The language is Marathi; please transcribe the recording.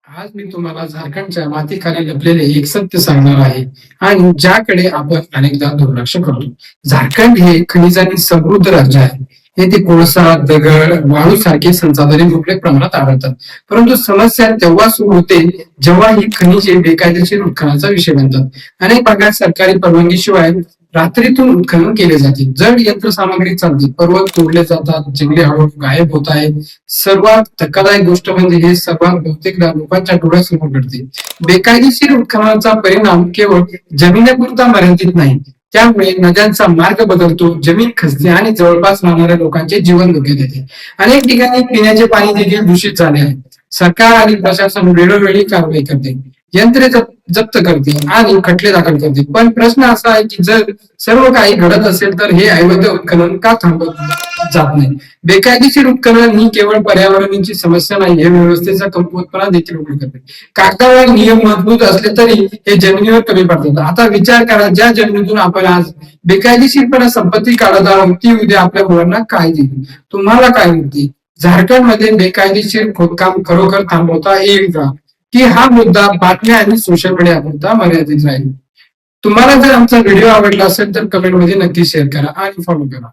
आज मी तुम्हाला झारखंडच्या मातीखाली लपलेले एक सत्य सांगणार आहे आणि ज्याकडे आपण अनेकदा दुर्लक्ष करतो. झारखंड हे खनिजांनी समृद्ध राज्य आहे. येथे कोळसा, दगड, वाळू सारखे संसाधने मुबलक प्रमाणात आढळतात. परंतु समस्या तेव्हा सुरू होते जेव्हा ही खनिजे बेकायदेशीर उत्खननाचा विषय बनतात. अनेक भागात सरकारी परवानगीशिवाय रात्रीतून उत्खनन केले जाते. जड यंत्रसामग्री चालते, पर्वत तोडले जातात, जंगले हळूहळू गायब होत आहेत. सर्वात धक्कादायक गोष्ट म्हणजे हे सर्वात बहुतेकदा लोकांच्या डोळ्यासमोर घडते. बेकायदेशीर उत्खननाचा परिणाम केवळ जमिनीपुरता मर्यादित नाही, त्यामुळे नद्यांचा मार्ग बदलतो, जमीन खचते आणि जवळपास राहणाऱ्या लोकांचे जीवन धोक्यात येते. अनेक ठिकाणी पिण्याचे पाणी देखील दूषित झाले आहे. सरकार आणि प्रशासन वेळोवेळी कारवाई करते, यंत्रे जप्त करते आणि खटले दाखल करते. पण प्रश्न असा आहे की जर सर्व काही घडत असेल तर हे अवैध उत्खनन का थांबवत जात नाही? बेकायदेशीर उत्खनन ही केवळ पर्यावरणाची समस्या नाही, हे व्यवस्थेचा कमकुवतपणा देखील उघड करते. कागदावर नियम मजबूत असले तरी हे जमिनीवर कमी पडतात. आता विचार करा, ज्या जमिनीतून आपण आज बेकायदेशीरपणे संपत्ती काढत आहोत ती उद्या आपल्या मुलांना काय देईल? तुम्हाला काय वाटते? झारखंड मध्ये बेकायदेशीर खोदकाम खरोखर थांबवता येईल का, की हा मुद्दा बातम्या आणि सोशल मीडिया पुरता मर्यादित राहील? तुम्हाला जर आमचा व्हिडिओ आवडला असेल तर कमेंट मध्ये नक्की शेअर करा आणि फॉलो करा.